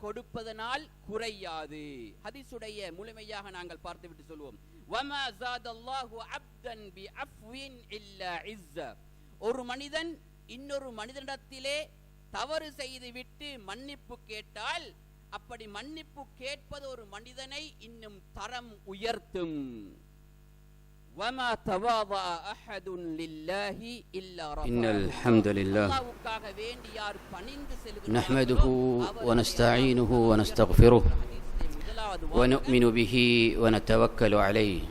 கொடுப்பதனால் குறையாது. ஹதீஸுடைய முழுமையாக நாங்கள் பார்த்துவிட்டு சொல்வோம். வமா ஸாதல்லாஹு அப்தன் பிஅஃவின் இல்லா இஸ்ஸ. ஒரு மனிதன் இன்னொரு மனிதனிடத்திலே தவறு செய்து விட்டு மன்னிப்பு கேட்டால் அப்படி மன்னிப்பு கேட்பது ஒரு மனிதனை இன்னும் தரம் உயர்த்தும். وما تواضع أحد لله إلا رفعه. إن الحمد لله نحمده ونستعينه ونستغفره ونؤمن به ونتوكل عليه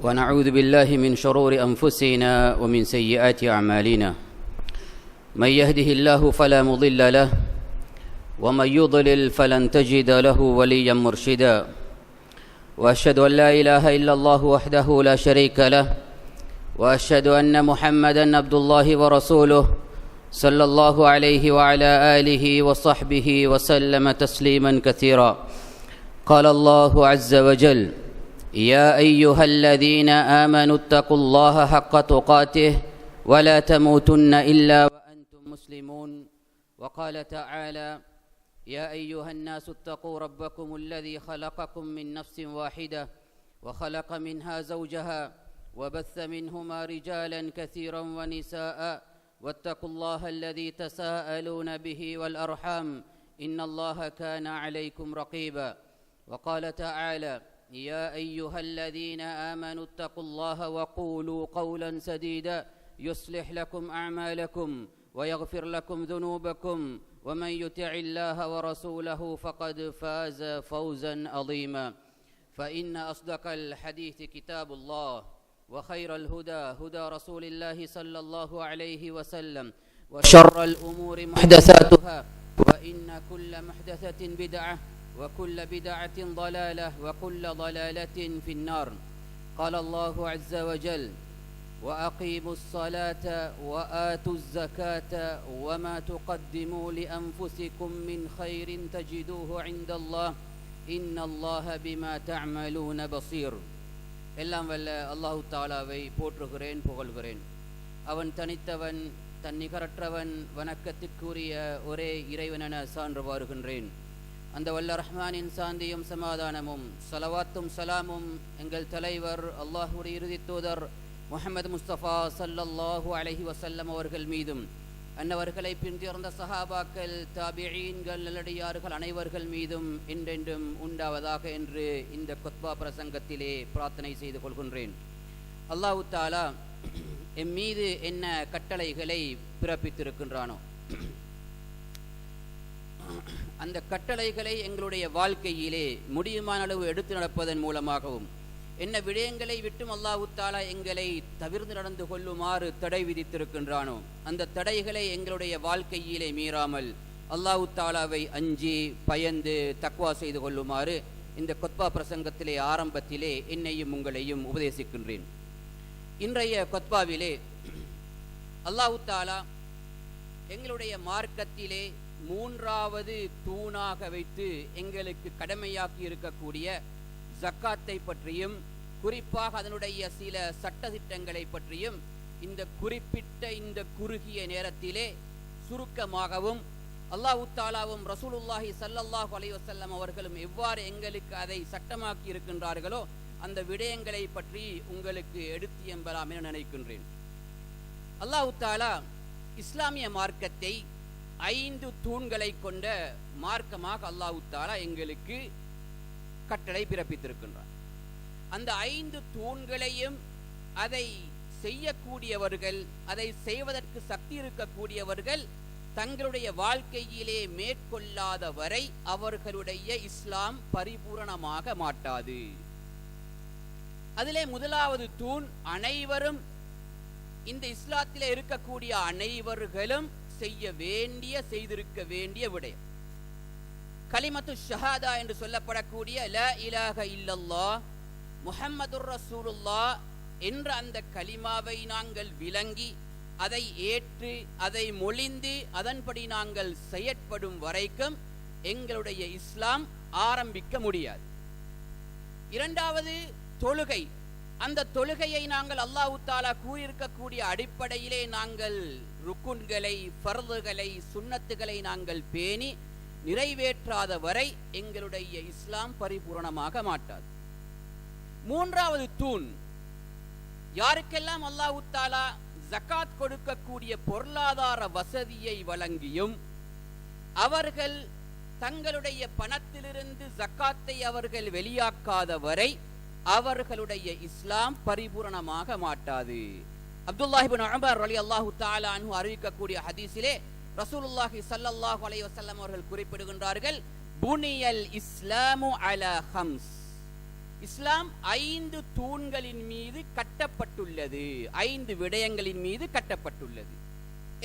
ونعوذ بالله من شرور أنفسنا ومن سيئات أعمالنا. من يهده الله فلا مضل له ومن يضلل فلن تجد له وليا مرشدا. وأشهد أن لا إله إلا الله وحده لا شريك له وأشهد أن محمدا عبد الله ورسوله صلى الله عليه وعلى آله وصحبه وسلم تسليما كثيرا. قال الله عز وجل: يا أيها الذين آمنوا اتقوا الله حق تقاته ولا تموتن إلا وأنتم مسلمون. وقال تعالى: يا أيها الناس اتقوا ربكم الذي خلقكم من نفس واحدة وخلق منها زوجها وبث منهما رجالا كثيرا ونساء واتقوا الله الذي تساءلون به والأرحام إن الله كان عليكم رقيبا. وقال تعالى: يا أيها الذين آمنوا اتقوا الله وقولوا قولا سديدا يصلح لكم أعمالكم ويغفر لكم ذنوبكم ومن يطع الله ورسوله فقد فاز فوزا عظيما. فإن أصدق الحديث كتاب الله وخير الهدى هدى رسول الله صلى الله عليه وسلم وشر الأمور محدثاتها وإن كل محدثة بدعة وكل بدعة ضلالة وكل ضلالة في النار. قال الله عز وجل: وأقيموا الصلاة وآتوا الزكاة وما تقدموا لأنفسكم من خير تجدوه عند الله إن الله بما تعملون بصير. எல்லாம் வல்ல அல்லாஹு தாலாவை போற்றுகிறேன், புகழ்கிறேன். அவன் தனித்தவன், தன்னிகரற்றவன், வணக்கத்திற்குரிய ஒரே இறைவனென சான்று வாருகின்றேன். அந்த வல்ல ரஹ்மானின் சாந்தியும் சமாதானமும் ஸலவாத்தும் சலாமும் எங்கள் தலைவர் அல்லாஹ்வுடைய இறுதி தூதர் முஹம்மது முஸ்தபா ஸல்லல்லாஹு அலைஹி வஸல்லம் அவர்கள் மீதும், அன்னவர்களை பின்தொடர்ந்த சஹாபாக்கள், தாபிஈன்கள், நல்லடியார்கள் அனைவர்கள் மீதும் என்றென்றும் உண்டாவதாக என்று இந்த குத்பா பிரசங்கத்திலே பிரார்த்தனை செய்து கொள்கின்றேன். அல்லாஹ் தஆலா எம் மீது என்ன கட்டளைகளை பிறப்பித்திருக்கின்றானோ அந்த கட்டளைகளை எங்களுடைய வாழ்க்கையிலே முடியுமான அளவு எடுத்து நடப்பதன் மூலமாகவும், என்ன விடயங்களை விட்டும் அல்லாஹ் தஆலா எங்களை தவிர்த்து நடந்து கொள்ளுமாறு தடை விதித்திருக்கின்றானோ அந்த தடைகளை எங்களுடைய வாழ்க்கையிலே மீறாமல் அல்லாஹ் தஆலாவை அஞ்சி பயந்து தக்வா செய்து கொள்ளுமாறு இந்த கொத்பா பிரசங்கத்திலே ஆரம்பத்திலே என்னையும் உங்களையும் உபதேசிக்கின்றேன். இன்றைய கொத்பாவிலே அல்லாஹ் தஆலா எங்களுடைய மார்க்கத்திலே மூன்றாவது தூணாக வைத்து எங்களுக்கு கடமையாக்கி இருக்கக்கூடிய ஜக்காத்தை பற்றியும், குறிப்பாக அதனுடைய சில சட்டதிட்டங்களை பற்றியும் இந்த குறிப்பிட்ட இந்த குறுகிய நேரத்திலே சுருக்கமாகவும், அல்லாஹ் தஆலாவும் ரசூலுல்லாஹி ஸல்லல்லாஹு அலைஹி வஸல்லம் அவர்களும் எவ்வாறு எங்களுக்கு அதை சட்டமாக்கி இருக்கின்றார்களோ அந்த விடயங்களை பற்றி உங்களுக்கு எடுத்து எம்பலாம் என நினைக்கின்றேன். அல்லாஹ் தஆலா இஸ்லாமிய மார்க்கத்தை 5 தூண்களை கொண்ட மார்க்கமாக அல்லாஹ் தஆலா எங்களுக்கு கட்டளை பிறப்பித்திருக்கின்றார். அந்த 5 தூண்களையும் அதை செய்யக்கூடியவர்கள், அதை செய்வதற்கு சக்தி இருக்கக்கூடியவர்கள் தங்களுடைய வாழ்க்கையிலே மேற்கொள்ளாத வரை அவர்களுடைய இஸ்லாம் பரிபூரணமாக மாட்டாது. அதிலே முதலாவது தூண், அனைவரும் இந்த இஸ்லாத்திலே இருக்கக்கூடிய அனைவர்களும் செய்ய வேண்டிய, செய்திருக்க வேண்டிய விடயம் கலிமத்து ஷஹாதா என்று சொல்லப்படக்கூடிய லா இலாஹ இல்லல்லாஹ் முஹம்மதுர் ரசூலுல்லாஹ் என்ற அந்த கலிமாவை நாங்கள் விளங்கி அதை ஏற்று அதை மொழிந்து அதன்படி நாங்கள் செயற்படும் வரைக்கும் எங்களுடைய இஸ்லாம் ஆரம்பிக்க முடியாது. இரண்டாவது தொழுகை. அந்த தொழுகையை நாங்கள் அல்லாஹ் தஆலா கூறியிருக்கக்கூடிய அடிப்படையிலே நாங்கள் ருக்குன்களை, ஃபர்துகளை, சுன்னத்துகளை நாங்கள் பேணி நிறைவேற்றாத வரை எங்களுடைய இஸ்லாம் பரிபூரணமாக மாட்டாது. மூன்றாவது தூண், யாருக்கெல்லாம் அல்லாஹ் தஆலா ஜகாத் கொடுக்கக்கூடிய பொருளாதார வசதியை வழங்கியும் அவர்கள் தங்களுடைய பணத்திலிருந்து ஜகாத்தை அவர்கள் வெளியாக்காத வரை அவர்களுடைய இஸ்லாம் பரிபூரணமாக மாட்டாது. அப்துல்லாஹ் இப்னு உமர் ரலியல்லாஹு தஆலா அன்ஹு அறிவிக்கக்கூடிய ஹதீஸிலே ரசூலுல்லாஹி ஸல்லல்லாஹு அலைஹி வஸல்லம் அவர்கள் குறிப்பிடுகின்றார்கள், புனியல் இஸ்லாமு அலா ஹம்ஸ், இஸ்லாம் 5 தூண்களின் மீது கட்டப்பட்டுள்ளது, 5 விடயங்களின் மீது கட்டப்பட்டுள்ளது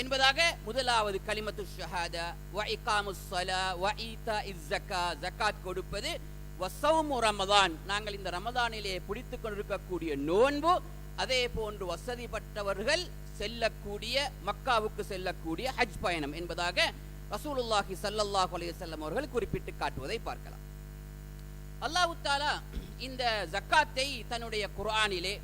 என்பதாக. முதலாவது கலிமத்து ஷஹாதா, வ இகாமுஸ் ஸலா, வ ஈதாஇஸ் ஸக்கா, ஜகாத் கொடுப்பது, வ ஸௌமு ரமதான், நாங்கள் இந்த ரமதானிலே பிடித்துக் கொண்டிருக்கக்கூடிய நோன்பு, அதே போன்று வசதி பட்டவர்கள் செல்லக்கூடிய மக்காவுக்கு செல்லக்கூடிய ஹஜ் பயணம் என்பதாக ரசூலுல்லாஹி ஸல்லல்லாஹு அலைஹி வஸல்லம் அவர்கள் குறிப்பிட்டு காட்டுவதை பார்க்கலாம். அல்லாஹ் தஆலா இந்த ஜக்காத்தை தன்னுடைய குர்ஆனிலே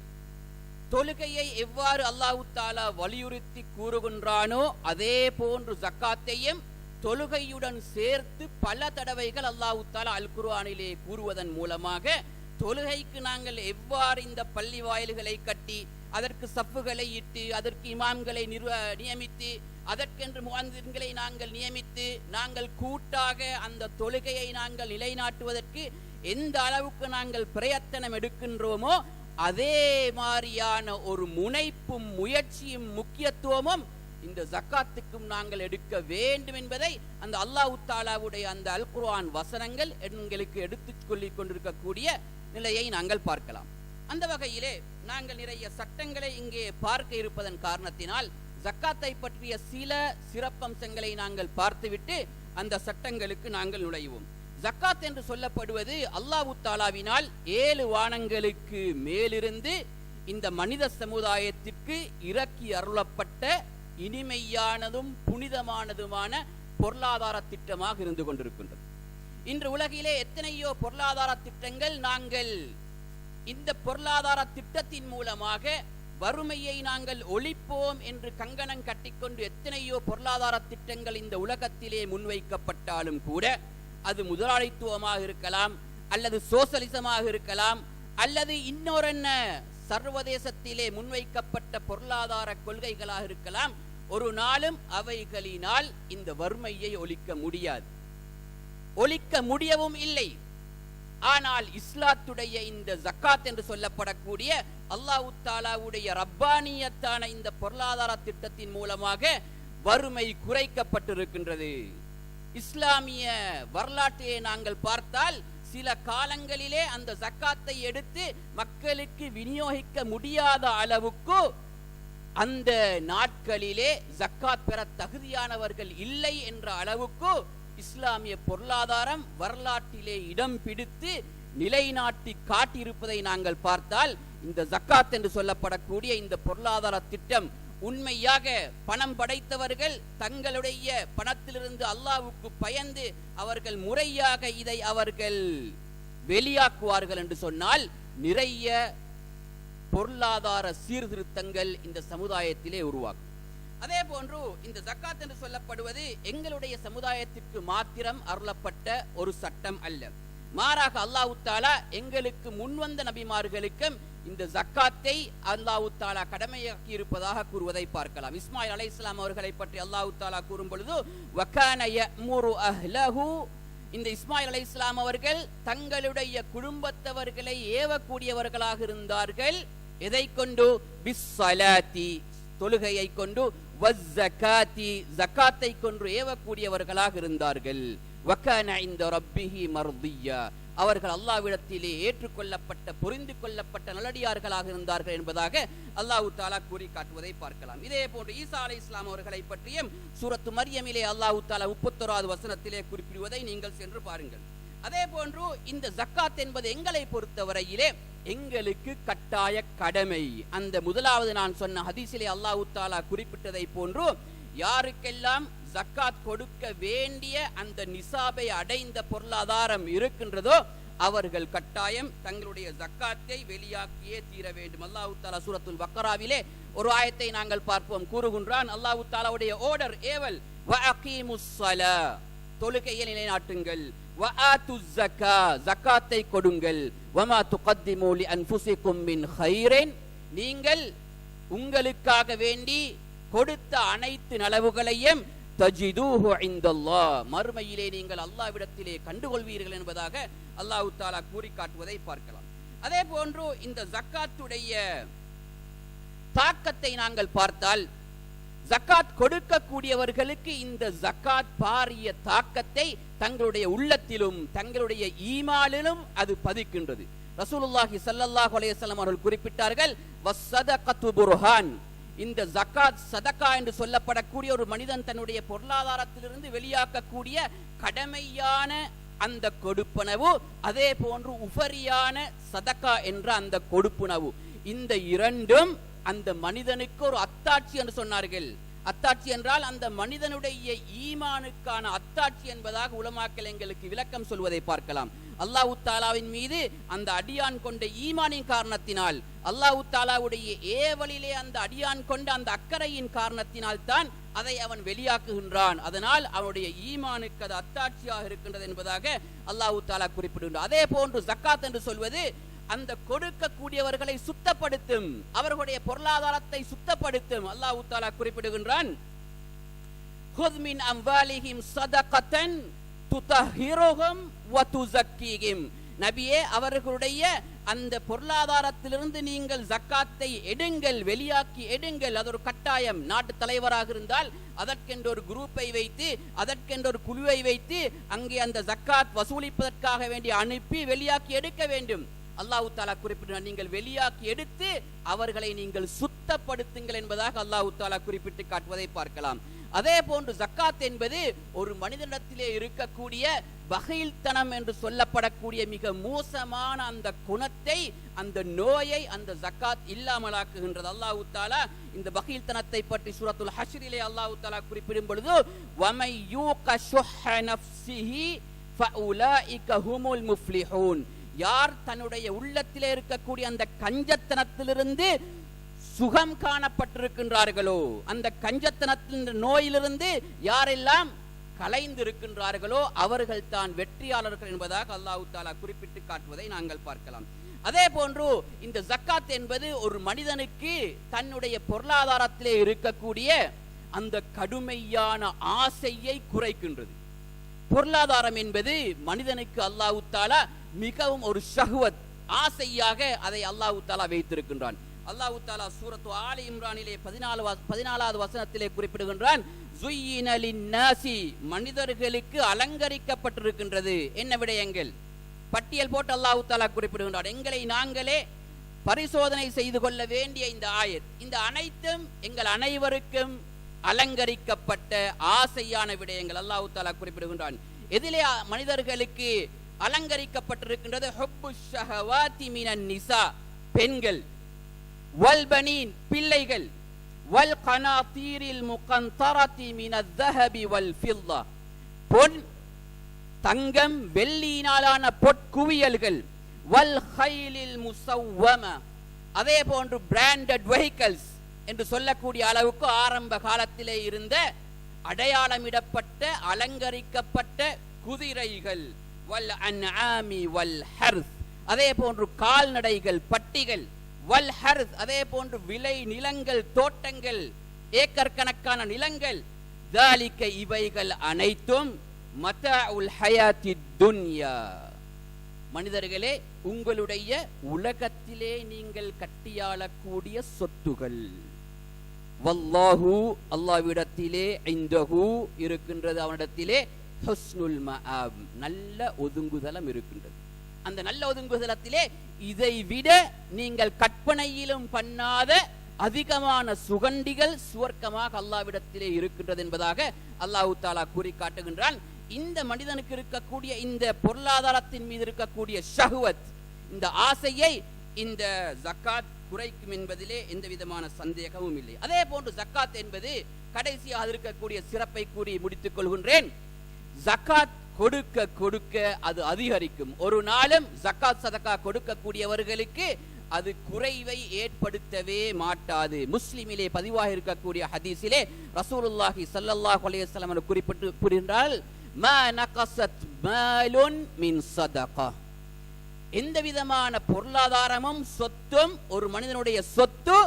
தொழுகையை எவ்வாறு அல்லாஹ் தஆலா வலியுறுத்தி கூறுகின்றானோ அதே போன்று ஜக்காத்தையும் தொழுகையுடன் சேர்த்து பல தடவைகள் அல்லாஹ் தஆலா அல் குர்ஆனிலே கூறுவதன் மூலமாக தொழுகைக்கு நாங்கள் எவ்வாறு இந்த பள்ளி வாயில்களை கட்டி அதற்கு சஃப்புகளை இட்டு அதற்கு இமாம்களை நியமித்து அதற்கென்று முஅத்தின்களை நாங்கள் நியமித்து நாங்கள் கூட்டாக அந்த தொழுகையை நாங்கள் நிலைநாட்டுவதற்கு எந்த அளவுக்கு நாங்கள் பிரயத்தனம் எடுக்கின்றோமோ அதே மாதிரியான ஒரு முனைப்பும் முயற்சியும் முக்கியத்துவமும் இந்த ஜக்காத்துக்கும் நாங்கள் எடுக்க வேண்டும் என்பதை அந்த அல்லாஹ் தஆலாவுடைய அந்த அல் குர்ஆன் வசனங்கள் எங்களுக்கு எடுத்துச் சொல்லிக் கொண்டிருக்கக்கூடிய நிலையை நாங்கள் பார்க்கலாம். அந்த வகையிலே நாங்கள் நிறைய சட்டங்களை இங்கே பார்க்க இருப்பதன் காரணத்தினால் ஜக்காத்தை பற்றிய சில சிறப்பம்சங்களை நாங்கள் பார்த்துவிட்டு அந்த சட்டங்களுக்கு நாங்கள் நுழைவோம். ஜக்காத் என்று சொல்லப்படுவது அல்லாஹ் தஆலாவினால் 7 வானங்களுக்கு மேலிருந்து இந்த மனித சமுதாயத்திற்கு இறக்கி அருளப்பட்ட இனிமையானதும் புனிதமானதுமான பொருளாதார திட்டமாக இருந்து கொண்டிருக்கின்றது. இன்று உலகிலே எத்தனையோ பொருளாதார திட்டங்கள், நாங்கள் இந்த பொருளாதார திட்டத்தின் மூலமாக வறுமையை நாங்கள் ஒழிப்போம் என்று கங்கணம் கட்டிக்கொண்டு எத்தனையோ பொருளாதார திட்டங்கள் இந்த உலகத்திலே முன்வைக்கப்பட்டாலும் கூட அது முதலாளித்துவமாக இருக்கலாம், அல்லது சோசலிசமாக இருக்கலாம், அல்லது இன்னொரு சர்வதேசத்திலே முன்வைக்கப்பட்ட பொருளாதார கொள்கைகளாக இருக்கலாம். ஒரு நாளும் அவைகளினால் இந்த வறுமையை ஒழிக்க முடியாது, ஒழிக்க முடியவும் இல்லை. ஆனால் இஸ்லாத்துடைய இந்த ஜக்காத் என்று சொல்லப்படக்கூடிய அல்லாஹ் தஆலாவுடைய ரப்பானியத்தான இந்த பொருளாதார திட்டத்தின் மூலமாக வறுமை குறைக்கப்பட்டிருக்கின்றது. இஸ்லாமிய வரலாற்றை நாங்கள் பார்த்தால் சில காலங்களிலே அந்த ஜக்காத்தை எடுத்து மக்களுக்கு விநியோகிக்க முடியாத அளவுக்கு அந்த நாட்களிலே ஜக்காத் பெற தகுதியானவர்கள் இல்லை என்ற அளவுக்கு இஸ்லாமிய பொருளாதாரம் வரலாற்றிலே இடம் பிடித்து நிலைநாட்டி காட்டியிருப்பதை நாங்கள் பார்த்தால் இந்த ஜக்காத் என்று சொல்லப்படக்கூடிய இந்த பொருளாதார திட்டம் உண்மையாக பணம் படைத்தவர்கள் தங்களுடைய பணத்திலிருந்து அல்லாஹ்வுக்கு பயந்து அவர்கள் முறையாக இதை அவர்கள் வெளியாக்குவார்கள் என்று சொன்னால் நிறைய பொருளாதார சீர்திருத்தங்கள் இந்த சமுதாயத்திலே உருவாகும். அதே போன்று இந்த ஜக்காத் என்று சொல்லப்படுவது எங்களுடைய சமுதாயத்திற்கு மாத்திரம் அருளப்பட்ட ஒரு சட்டம் அல்ல. மாறாக அல்லாஹ் தஆலா எங்களுக்கு முன்வந்த நபிமார்களுக்கும் இந்த ஜக்காத்தை அல்லாஹ் தஆலா கடமையாக்கி இருப்பதாக கூறுவதை பார்க்கலாம். இஸ்மாயில் அலைஹிஸ்ஸலாம் அவர்களை பற்றி அல்லாஹ் தஆலா கூறும் பொழுது வகான யஅமுரு அஹ்லஹு, இந்த இஸ்மாயில் அலைஹிஸ்ஸலாம் அவர்கள் தங்களுடைய குடும்பத்தவர்களை ஏவக்கூடியவர்களாக இருந்தார்கள். எதை கொண்டு? பிஸ்ஸலாத்தி, தொழுகையை கொண்டு, வஸ்ஸகாத்தி, ஜகாத்தை கொண்டு ஏவக்கூடியவர்களாக இருந்தார்கள். வகான இன்த ரப்பிஹி மர்தியா, அவர்கள் அல்லாஹ்விடத்திலே ஏற்றுக்கொள்ளப்பட்ட புரிந்து கொள்ளப்பட்ட நல்லடியார்களாக இருந்தார்கள் என்பதாக அல்லாஹ் தஆலா கூறி காட்டுவதை பார்க்கலாம். இதே போன்று ஈசா அலைஹிஸ்ஸலாம் அவர்களை பற்றியும் சூரத்து மர்யமிலே அல்லாஹ் தஆலா 31வது வசனத்திலே குறிப்பிடுவதை நீங்கள் சென்று பாருங்கள். அதே போன்று இந்த ஜக்காத் என்பது எங்களை பொறுத்தவரையிலே எங்களுக்கு கட்டாய கடமை. அந்த முதலாவது நான் சொன்ன ஹதீஸிலே அல்லாஹ் தஆலா குறிப்பிட்டதை போன்று யாருக்கெல்லாம் ஜக்காத் கொடுக்க வேண்டிய அந்த நிசாபை அடைந்த பொருளாதாரம் இருக்கின்றதோ அவர்கள் கட்டாயம் தங்களுடைய ஜக்காத்தை வெளியாக்கியே தீர வேண்டும். அல்லாஹ் தஆலா சூரத்துல் பக்ராவிலே ஒரு ஆயத்தை நாங்கள் பார்ப்போம். கூறுகின்றான் அல்லாஹ் தஆலாவுடைய ஆர்டர், ஏவல், வஅகீமுஸ் ஸலா, தொழுகையை நிலைநாட்டுங்கள், வஆத்துஸ் ஸக்கா, ஜகாத்தை கொடுங்கள், வமா துகத்திமு லிஅன்ஃபுஸிகும் மின் கைரின், நீங்கள் உங்களுக்காக வேண்டி கொடுத்த அனைத்து நலவுகளையும் தஜிதூஹு இன்தல்லாஹ், மறுமையிலே நீங்கள் அல்லாஹ்விடத்திலே கண்டுகொள்வீர்கள் என்பதாக அல்லாஹ் தஆலா கூறி காட்டுவதை பார்க்கலாம். அதே போன்று இந்த ஜக்காத்துடைய தாக்கத்தை நாங்கள் பார்த்தால், ஜக்காத் கொடுக்கக்கூடியவர்களுக்கு இந்த ஜக்காத் பாரிய தாக்கத்தை தங்களுடைய உள்ளத்திலும் தங்களுடைய ஈமானிலும் அது பதிக்கின்றது. ரசூலுல்லாஹி ஸல்லல்லாஹு அலைஹி வஸல்லம் அவர்கள் குறிப்பிட்டார்கள், வஸ்ஸதகத்து புர்ஹான், இந்த ஜக்காத் சதகா என்று சொல்லப்படக்கூடிய ஒரு மனிதன் தன்னுடைய பொருளாதாரத்திலிருந்து வெளியாக்கக்கூடிய கடமையான அந்த கொடுப்பனவு, அதே போன்று உஃபரியான சதகா என்ற அந்த கொடுப்பனவு, இந்த இரண்டும் அந்த மனிதனுக்கு ஒரு அத்தாட்சி என்று சொன்னார்கள். அத்தாட்சி என்றால் அந்த மனிதனுடைய ஈமானுக்கான அத்தாட்சி என்பதாக உலமாக்கள் எங்களுக்கு விளக்கம் சொல்வதை பார்க்கலாம். அல்லாஹ் தஆலாவின் மீது அந்த அடியான் கொண்ட ஈமானின் காரணத்தினால், அல்லாஹ் தஆலாவுடைய ஏவலிலே அந்த அடியான் கொண்ட அந்த அக்கறையின் காரணத்தினால் தான் அதை அவன் வெளியாக்குகின்றான். அதனால் அவனுடைய ஈமானுக்கு அது அத்தாட்சியாக இருக்கின்றது என்பதாக அல்லாஹ் தஆலா குறிப்பிடுகின்றார். அதே போன்று ஜக்காத் என்று சொல்வது அந்த கொடுக்கக்கூடியவர்களை சுத்தப்படுத்தும், அவர்களுடைய பொருளாதாரத்தை சுத்தப்படுத்தும். அல்லாஹ் தஆலா குறிப்பிடுகின்றான், குத் மின் அம்வாலிஹிம் ஸதகத்தன் துதஹிருஹும் வ துஸக்கீஹிம், நபியே அவர்களுடைய அந்த பொருளாதாரத்திலிருந்து நீங்கள் ஜக்காத்தை எடுங்கள், வெளியாக்கி எடுங்கள். அது ஒரு கட்டாயம். நாட்டு தலைவராக இருந்தால் அதற்கென்று ஒரு குரூப்பை வைத்து, அதற்கென்று ஒரு குழுவை வைத்து அங்கே அந்த ஜக்காத் வசூலிப்பதற்காக வேண்டி அனுப்பி வெளியாக்கி எடுக்க வேண்டும். அல்லாஹ் தஆலா குறிப்பிட்டார், நீங்கள் வெளியாக்கி எடுத்து அவர்களை நீங்கள் சுத்தப்படுத்துங்கள் என்பதாக அல்லாஹ் தஆலா குறிப்பிட்டு காட்டுவதை பார்க்கலாம். அதே போன்று ஜக்காத் என்பது ஒரு மனிதனிடத்திலே இருக்கக்கூடிய பகீல்தனம் என்று சொல்லப்படக்கூடிய மிக மோசமான அந்த குணத்தை, அந்த நோயை அந்த ஜக்காத் இல்லாமலாக்குகின்றது. அல்லாஹ் தஆலா இந்த பகீல்தனத்தை பற்றி சூரத்துல் ஹஷ்ரிலே அல்லாஹ் தஆலா குறிப்பிடும் பொழுது, வமை யூக ஷுஹ நஃப்ஸிஹி ஃபஉலாயிக ஹுமுல் முஃப்லிஹூன், யார் தன்னுடைய உள்ளத்திலே இருக்கக்கூடிய அந்த கஞ்சத்தனத்திலிருந்து சுகம் காணப்பட்டிருக்கின்றார்களோ, அந்த கஞ்சத்தனத்தின் நோயிலிருந்து யாரெல்லாம் கலைந்து இருக்கின்றார்களோ அவர்கள் தான் வெற்றியாளர்கள் என்பதாக அல்லாஹ் தஆலா குறிப்பிட்டு காட்டுவதை நாங்கள் பார்க்கலாம். அதே போன்று இந்த ஜக்காத் என்பது ஒரு மனிதனுக்கு தன்னுடைய பொருளாதாரத்திலே இருக்கக்கூடிய அந்த கடுமையான ஆசையை குறைக்கின்றது. பொருளாதாரம் என்பது மனிதனுக்கு அல்லாஹ் தஆலா மிகவும் ஒரு ஷஹ்வத், ஆசையாக அதை அல்லாஹ் தஆலா வைத்திருக்கின்றான். அல்லாஹ் தஆலா சூரத்து ஆலி இம்ரானிலே 14வது வசனத்திலே குறிப்பிடுகின்றான், ஸுய்யின லின்னாசி, மனிதர்களுக்கு அலங்கரிக்கப்பட்டிருக்கின்றது என்ன விடயங்கள், பட்டியல் போட்டு அல்லாஹ் தஆலா குறிப்பிடுகின்றான். எங்களை நாங்களே பரிசோதனை செய்து கொள்ள வேண்டிய இந்த ஆயத், இந்த அனைத்தும் எங்கள் அனைவருக்கும் அலங்கரிக்கப்பட்ட ஆசையான விடயங்கள் அல்லாஹ் தஆலா குறிப்பிடுகின்றான். எதிலே மனிதர்களுக்கு அலங்கரிக்கப்பட்டிருக்கின்றது, ஹுப்பு ஷஹவாதி மினன் நிசா, பெண்கள், வல் பனீன், பிள்ளைகள், வல் கனாதீரில் முகந்தரதி மினல் ذهب والفضة, பொன், தங்கம், வெள்ளியினாலான பொற்குவியல்கள், வல் கைலில் முஸவ்வம, அதே போன்று பிராண்டட் வெஹிக்கிள்ஸ் என்று சொல்லக்கூடிய அளவுக்கு ஆரம்ப காலத்திலே இருந்த அடையாளமிடப்பட்ட அலங்கரிக்கப்பட்ட குதிரைகள், வல் அன்ஆமி வல் ஹர்ஸ், அதே போன்று கால்நடைகள், பட்டிகள், வல் ஹர்ஸ், அதே போன்று விளை நிலங்கள், தோட்டங்கள், ஏக்கர் கணக்கான நிலங்கள், ذلك இவைகள் அனைத்தும் மதாஉல் ஹயாத்தித் துன்யா, மனிதர்களே உங்களுடைய உலகத்திலே நீங்கள் கட்டியாளக்கூடிய சொத்துகள், வல்லாஹு, அல்லாஹ்விடத்திலே, இந்தஹு இருக்கின்றது, அவனிடத்திலே, ஹுஸ்னுல் மஆப், நல்ல ஒதுங்குதலம் இருக்கின்றது. அந்த நல்ல ஒதுங்குதலத்திலே இதை விட நீங்கள் கற்பனையிலும் பண்ணாத அதிகமான சுகண்டிகள் சுவர்க்கமாக அல்லாஹ்விடத்திலே இருக்கின்றது என்பதாக அல்லாஹ் தஆலா கூறி காட்டுகின்றான். இந்த மனிதனுக்கு இருக்கக்கூடிய இந்த பொருளாதாரத்தின் மீது இருக்கக்கூடிய ஷஹ்வத், இந்த ஆசையை இந்த ஜக்காத் குறைக்கும் என்பதிலே எந்த விதமான சந்தேகமும் இல்லை. அதே போன்று ஜக்காத் என்பது கடைசியாக இருக்கக்கூடிய சிறப்பை கூறி முடித்துக் கொள்கின்றேன். ஜக்காத் கொடுக்க கொடுக்க அது அதிகரிக்கும். ஒரு நாளும் ஜக்காத் சதகா கொடுக்கக்கூடியவர்களுக்கு அது குறைவை ஏற்படுத்தவே மாட்டாது. முஸ்லிமிலே பதிவாக இருக்கக்கூடிய ஹதீஸிலே ரசூலுல்லாஹி ஸல்லல்லாஹு அலைஹி வஸல்லம் குறிப்பிட்டு கூறுகின்றார்கள், மா நகஸத் மாலுன் மின் ஸதகா, எந்த விதமான பொருளாதாரமும் சொத்தும் ஒரு மனிதனுடைய சொத்து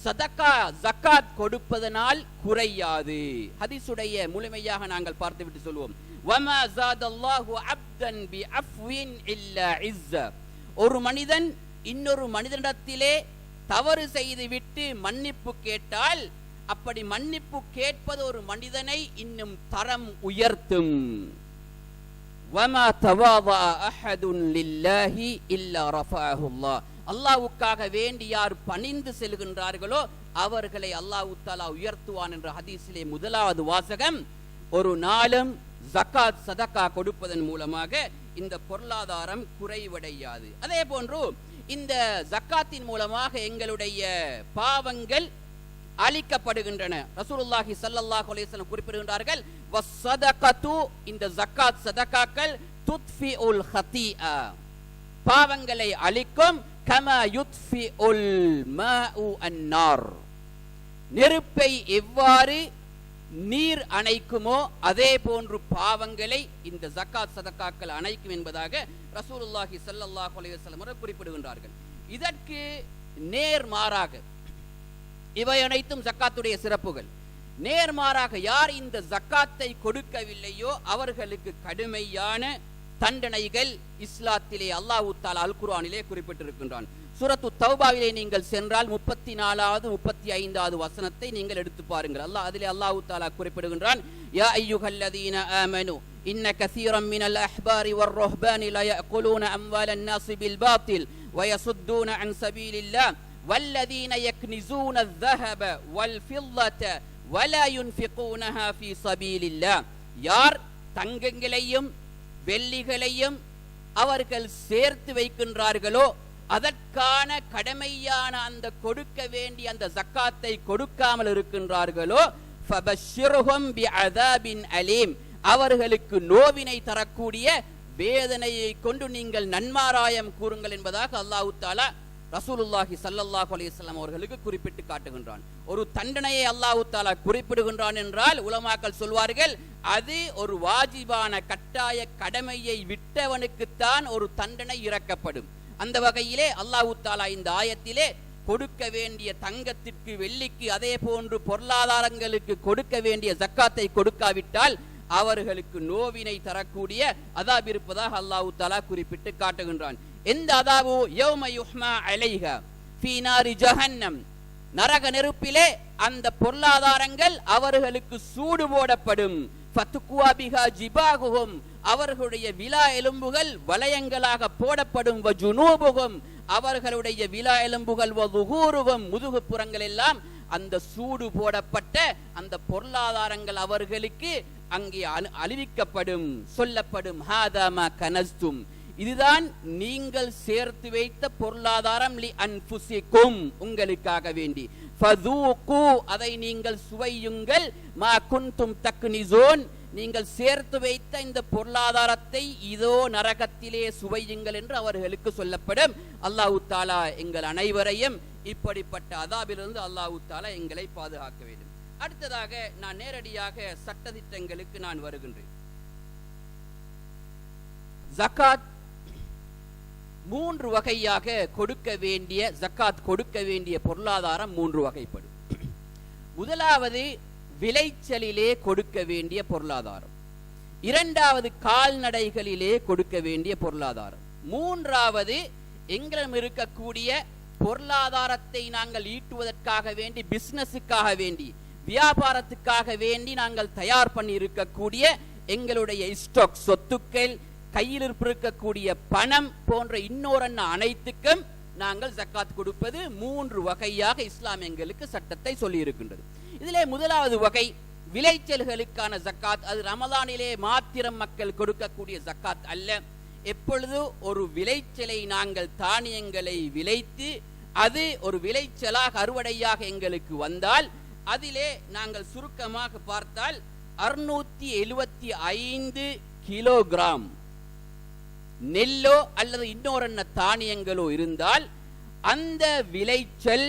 சதகா ஜகாத் கொடுப்பதனால் குறையாது. ஹதீஸுடைய முழுமையாக நாங்கள் பார்த்துவிட்டு சொல்வோம். வமா ஸாதல்லாஹு அப்தன் பிஅஃவின் இல்லா இஸ்ஸா, ஒரு மனிதன் இன்னொரு மனிதனிடத்திலே தவறு செய்து விட்டு மன்னிப்பு கேட்டால் அப்படி மன்னிப்பு கேட்பது ஒரு மனிதனை இன்னும் தரம் உயர்த்தும். வமா தவாதா அஹதுன் லில்லாஹி இல்லா ரஃபஅஹுல்லாஹ், அல்லாஹ்வுக்காக வேண்டி யார் பணிந்து செல்கின்றார்களோ அவர்களை அல்லாஹ் தஆலா உயர்த்துவான் என்ற ஹதீஸிலே முதலாவது வாசகம். ஒரு நாளும் ஜகாத் சதகா கொடுப்பதன் மூலமாக இந்த பொருளாதாரம் குறைவடையாது. அதே போன்று இந்த ஜகாத்தின் மூலமாக எங்களுடைய பாவங்கள் அழிக்கப்படுகின்றன. ரசூலுல்லாஹி ஸல்லல்லாஹு அலைஹி வஸல்லம் குறிப்பிடுகின்றார்கள், வஸ்ஸதகது, இந்த ஜகாத் சதகாக்கள் துத்ஃபிஉல் ஹதீஆ, பாவங்களை அழிக்கும். கமா யுத்ஃபிஉல் மாஉ அன்னார், நெருப்பை எவ்வாறு நீர் அணைக்குமோ அதே போன்று பாவங்களை இந்த ஜகாத் சதகாக்கள் அணைக்கும் என்பதாக ரசூலுல்லாஹி ஸல்லல்லாஹு அலைஹி வஸல்லம் குறிப்பிடுகின்றார்கள். இதற்கு நேர்மாறாக, இவை அனைத்தும் ஜக்காத்துடைய சிறப்புகள். நேர்மாறாக யார் இந்த ஜக்காத்தை கொடுக்கவில்லையோ அவர்களுக்கு கடுமையான தண்டனைகள் இஸ்லாத்திலே அல்லாஹ் தஆலா அல் குர்ஆனிலே குறிப்பிட்டிருக்கின்றான். சூரத்து தௌபாவிலே நீங்கள் சென்றால் 34வது 35வது வசனத்தை நீங்கள் எடுத்து பாருங்கள். அதிலே அல்லாஹ் தஆலா குறிப்பிடுகின்றான், யா அய்யுஹல்லதீன ஆமனு இன்ன கஸீரம் மினல் அஹ்பாரி வர்ருஹ்பானி லா யஅகுலூன அம்வாலன் நாஸி பில் பாத்தில் வயசுத்தூன அன் சபீலில்லாஹ் வல்லதீன யக்னிசூன الذهب والفضة ولا ينفقونها في سبيل الله, யார் தங்கங்களையும் வெள்ளிகளையும் அவர்கள் சேர்த்து வைக்கின்றார்களோ அதற்கான கடமையான அந்த கொடுக்க வேண்டிய அந்த ஜக்காத்தை கொடுக்காமல் இருக்கின்றார்களோ ஃபபஷ்ஷிர்ஹும் பிஅஸாபின் அலீம், அவர்களுக்கு நோவினை தரக்கூடிய வேதனையை கொண்டு நீங்கள் நன்மாராயம் கூறுங்கள் என்பதாக அல்லாஹ் தஆலா ரசூலுல்லாஹி ஸல்லல்லாஹு அலைஹி வஸல்லம் அவர்களுக்கு குறிப்பிட்டு காட்டுகின்றான். ஒரு தண்டனையை அல்லாஹ் தஆலா குறிப்பிடுகின்றான் என்றால் உலமாக்கள் சொல்வார்கள், அது ஒரு வாஜிபான கட்டாய கடமையை விட்டவனுக்குத்தான் ஒரு தண்டனை இறக்கப்படும். அந்த வகையிலே அல்லாஹ் தஆலா இந்த ஆயத்திலே கொடுக்க வேண்டிய தங்கத்திற்கு வெள்ளிக்கு அதே போன்று பொருளாதாரங்களுக்கு கொடுக்க வேண்டிய ஜக்காத்தை கொடுக்காவிட்டால் அவர்களுக்கு நோவினை தரக்கூடிய அதாப் இருப்பதாக அல்லாஹ் தஆலா குறிப்பிட்டு காட்டுகின்றான். எந்த அதாபு? யௌம யுஹ்மா அலைஹா ஃபீ நாரி ஜஹன்னம், நரக நெருப்பிலே அந்த பொருளாதாரங்கள் அவர்களுக்கு சூடு போடப்படும். ஃபத்துக்வா பிஹா ஜிபாகுஹும், அவர்களுடைய விலா எலும்புகள் வளையங்களாக போடப்படும். வஜுனூபுஹும், அவர்களுடைய விலா எலும்புகள். வதுஹூருஹும், முதுகுப்புறங்கள் எல்லாம் அந்த சூடு போடப்பட்ட அந்த பொருளாதாரங்கள் அவர்களுக்கு அங்கே அழிவிக்கப்படும், சொல்லப்படும். ஹாதா மா கனஸ்தும், இதுதான் நீங்கள் சேர்த்து வைத்த பொருளாதாரம். லி அன்ஃபுசிக்கும், உங்களுக்காக வேண்டி. ஃபதூகு, அதை நீங்கள் சுவையுங்கள். மா குன்தும் தக்னிசூன், நீங்கள் சேர்த்து வைத்த இந்த பொருளாதாரத்தை இதோ நரகத்திலே சுவையுங்கள் என்று அவர்களுக்கு சொல்லப்படும். அல்லாஹ் தஆலா எங்கள் அனைவரையும் இப்படிப்பட்ட அதாபிலிருந்து அல்லாஹ் தஆலா எங்களை பாதுகாக்க வேண்டும். அடுத்ததாக நான் நேரடியாக சட்டதிட்டங்களுக்கு நான் வருகின்றேன். ஜகாத் 3 வகையாக கொடுக்க வேண்டிய, ஜக்காத் கொடுக்க வேண்டிய பொருளாதாரம் 3 வகைப்படும். முதலாவது விளைச்சலிலே கொடுக்க வேண்டிய பொருளாதாரம், இரண்டாவது கால்நடைகளிலே கொடுக்க வேண்டிய பொருளாதாரம், மூன்றாவது எங்களிடம் இருக்கக்கூடிய பொருளாதாரத்தை நாங்கள் ஈட்டுவதற்காக வேண்டி, பிசினஸுக்காக வேண்டி, வியாபாரத்துக்காக வேண்டி நாங்கள் தயார் பண்ணி இருக்கக்கூடிய எங்களுடைய ஸ்டாக் சொத்துக்கள், கையில் இருக்கக்கூடிய பணம் போன்ற இன்னொரு அனைத்துக்கும் நாங்கள் ஜக்காத் கொடுப்பது 3 வகையாக இஸ்லாம் எங்களுக்கு சட்டத்தை சொல்லி இருக்கின்றது. இதிலே முதலாவது வகை விளைச்சல்களுக்கான ஜக்காத். அது ரமலானிலே மாத்திரம் மக்கள் கொடுக்கக்கூடிய ஜக்காத் அல்ல. எப்பொழுது ஒரு விளைச்சலை நாங்கள் தானியங்களை விளைத்து அது ஒரு விளைச்சலாக அறுவடையாக எங்களுக்கு வந்தால் அதிலே நாங்கள் சுருக்கமாக பார்த்தால் 675 கிலோகிராம் நெல்லோ அல்லது இன்னொரு தானியங்களோ இருந்தால் அந்த விளைச்சல்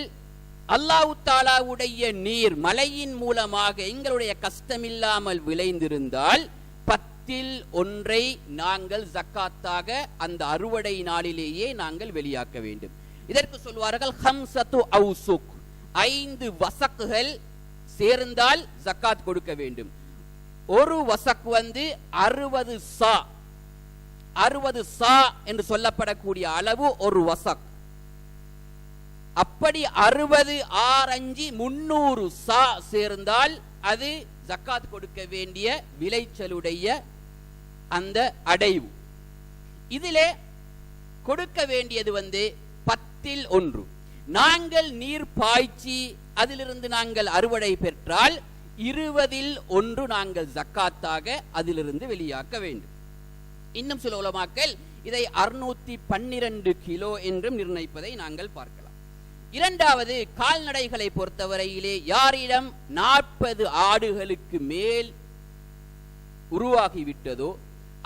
அல்லாஹ் தஆலாவுடைய நீர் மழையின் மூலமாக எங்களுடைய கஷ்டமில்லாமல் விளைந்திருந்தால் 10% நாங்கள் ஜக்காத்தாக அந்த அறுவடை நாளிலேயே நாங்கள் வெளியாக்க வேண்டும். இதற்கு சொல்வார்கள் ஹம்சத்து அவுசுக், 5 வசக்குகள் சேர்ந்தால் ஜக்காத் கொடுக்க வேண்டும். ஒரு வசக் 60 சா, 60 சா என்று சொல்லப்படக்கூடிய அளவு ஒரு வசக். அப்படி 60 6 5 300 சா சேர்ந்தால் அது ஜக்காத் கொடுக்க வேண்டிய விளைச்சலுடைய அந்த அடைவு. இதிலே கொடுக்க வேண்டியது 10%. நாங்கள் நீர் பாய்ச்சி அதிலிருந்து நாங்கள் அறுவடை பெற்றால் 20% நாங்கள் ஜக்காத்தாக அதிலிருந்து வெளியாக்க வேண்டும். இன்னும் சில உலமாக்கள் இதை 612 கிலோ என்றும் நிர்ணயிப்பதை நாங்கள் பார்க்கலாம். இரண்டாவது, கால்நடைகளை பொறுத்தவரையிலே யாரிடம் 40 ஆடுகளுக்கு மேல் உருவாகிவிட்டதோ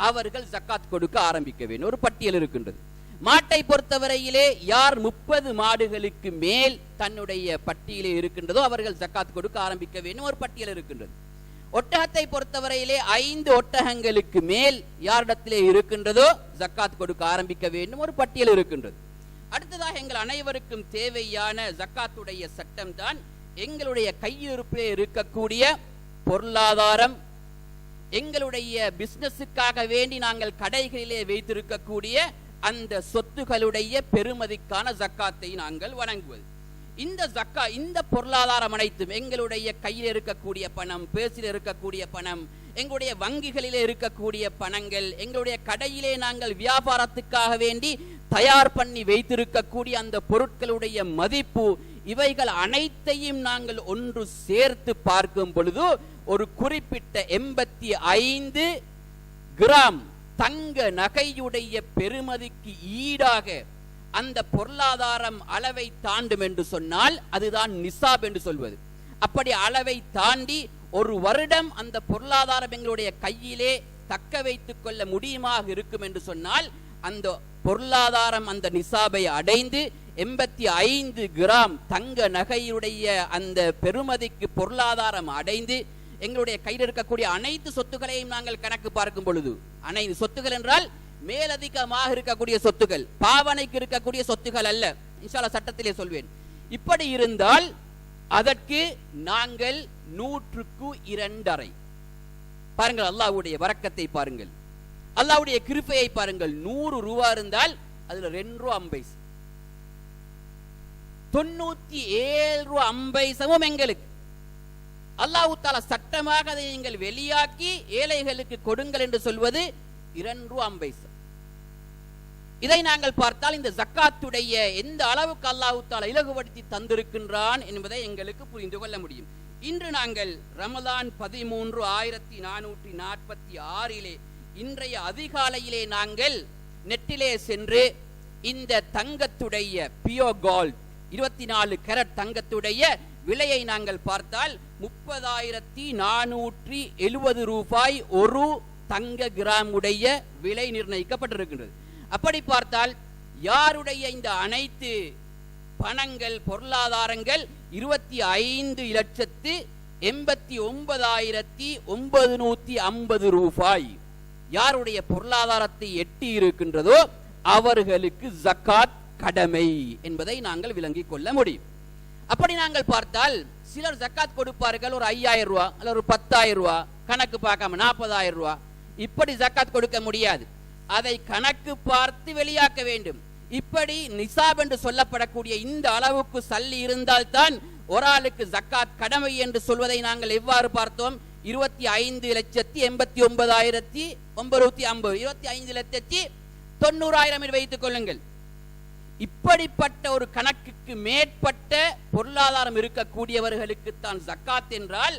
அவர்கள் ஜக்காத் கொடுக்க ஆரம்பிக்க வேண்டும். ஒரு பட்டியல் இருக்கின்றது. மாட்டை பொறுத்தவரையிலே யார் 30 மாடுகளுக்கு மேல் தன்னுடைய பட்டியலே இருக்கின்றதோ அவர்கள் ஜக்காத் கொடுக்க ஆரம்பிக்க வேண்டும். ஒரு பட்டியல் இருக்கின்றது. ஒட்டகத்தை பொறுத்தவரையிலே 5 ஒட்டகங்களுக்கு மேல் யாரிடத்திலே இருக்கின்றதோ ஜக்காத் கொடுக்க ஆரம்பிக்க வேண்டும். ஒரு பட்டியல் இருக்கின்றது. அடுத்ததாக எங்கள் அனைவருக்கும் தேவையான ஜக்காத்துடைய சட்டம் தான் எங்களுடைய கையிருப்பிலே இருக்கக்கூடிய பொருளாதாரம், எங்களுடைய பிசினஸுக்காக வேண்டி நாங்கள் கடைகளிலே வைத்திருக்கக்கூடிய அந்த சொத்துகளுடைய பெருமதிக்கான ஜக்காத்தை நாங்கள் வழங்குவது. இந்த பொருளாதாரம் அனைத்தும் எங்களுடைய கையில் இருக்கக்கூடிய பணம், பேசில் இருக்கக்கூடிய பணம், எங்களுடைய வங்கிகளிலே இருக்கக்கூடிய பணங்கள், எங்களுடைய கடையிலே நாங்கள் வியாபாரத்துக்காக வேண்டி தயார் பண்ணி வைத்திருக்கக்கூடிய அந்த பொருட்களுடைய மதிப்பு, இவைகள் அனைத்தையும் நாங்கள் ஒன்று சேர்த்து பார்க்கும் பொழுது ஒரு குறிப்பிட்ட 85 கிராம் தங்க நகையுடைய பெருமதிக்கு ஈடாக அந்த பொருளாதாரம் அளவை தாண்டும் என்று சொன்னால் அதுதான் நிசாப் என்று சொல்வது. அப்படி அளவை தாண்டி ஒரு வருடம் அந்த பொருளாதாரம் எங்களுடைய கையிலே தக்க வைத்துக் கொள்ள முடியுமாக இருக்கும் என்று சொன்னால் அந்த பொருளாதாரம் அந்த நிசாபை அடைந்து 85 கிராம் தங்க நகையுடைய அந்த பெருமதிக்கு பொருளாதாரம் அடைந்து எங்களுடைய கையில் இருக்கக்கூடிய அனைத்து சொத்துக்களையும் நாங்கள் கணக்கு பார்க்கும் பொழுது, அனைத்து சொத்துக்கள் என்றால் மேலதிகமாக இருக்கக்கூடிய சொத்துக்கள், பாவனைக்கு இருக்கக்கூடிய சொத்துக்கள் அல்ல, இன்ஷா அல்லாஹ் சட்டத்திலே சொல்வேன். இப்படி இருந்தால் அதற்கு நாங்கள் 100க்கு 2.5. பாருங்கள் அல்லாஹ்வுடைய வரக்கத்தை பாருங்கள், அல்லாஹ்வுடைய கிருபையை பாருங்கள். 100 ரூபாய் இருந்தால் அதுல 2 ரூபாய் 50, 97 ரூபாய் 50 எங்களுக்கு. அல்லாஹ் தஆலா சட்டமாக அதை நீங்கள் வெளியாக்கி ஏழைகளுக்கு கொடுங்கள் என்று சொல்வது 2 ரூபாய் 50. இதை நாங்கள் பார்த்தால் இந்த ஜக்காத்துடைய எந்த அளவுக்கு அல்லாஹ் தஆலா இலகுபடுத்தி தந்திருக்கின்றான் என்பதை எங்களுக்கு புரிந்து கொள்ள முடியும். இன்று நாங்கள் ரமலான் 13 1446 இன்றைய அதிகாலையிலே நாங்கள் நெட்டிலே சென்று இந்த தங்கத்துடைய பியோ கோல்ட் 24 கேரட் தங்கத்துடைய விலையை நாங்கள் பார்த்தால் 30,470 ரூபாய் ஒரு தங்க கிராம் உடைய விலை நிர்ணயிக்கப்பட்டிருக்கின்றது. அப்படி பார்த்தால் யாருடைய இந்த அனைத்து பணங்கள் பொருளாதாரங்கள் 25,89,950 ரூபாய் யாருடைய பொருளாதாரத்தை எட்டி இருக்கின்றதோ அவர்களுக்கு ஜக்காத் கடமை என்பதை நாங்கள் விளங்கிக் கொள்ள முடியும். அப்படி நாங்கள் பார்த்தால் சிலர் ஜக்காத் கொடுப்பார்கள் ஒரு 5,000 ரூபாய் அல்ல ஒரு 10,000 ரூபாய், கணக்கு பார்க்காம 40,000 ரூபாய். இப்படி ஜக்காத் கொடுக்க முடியாது, அதை கணக்கு பார்த்து வெளியாக்க வேண்டும். இப்படி நிசாப் என்று சொல்லப்படக்கூடிய இந்த அளவுக்கு சல்லி இருந்தால்தான் ஒரு ஆளுக்கு ஜக்காத் கடமை என்று சொல்வதை நாங்கள் எவ்வாறு பார்த்தோம்? 25,89,950, 25,90,000 என்று வைத்துக் கொள்ளுங்கள். இப்படிப்பட்ட ஒரு கணக்குக்கு மேற்பட்ட பொருளாதாரம் இருக்கக்கூடியவர்களுக்கு தான் ஜக்காத் என்றால்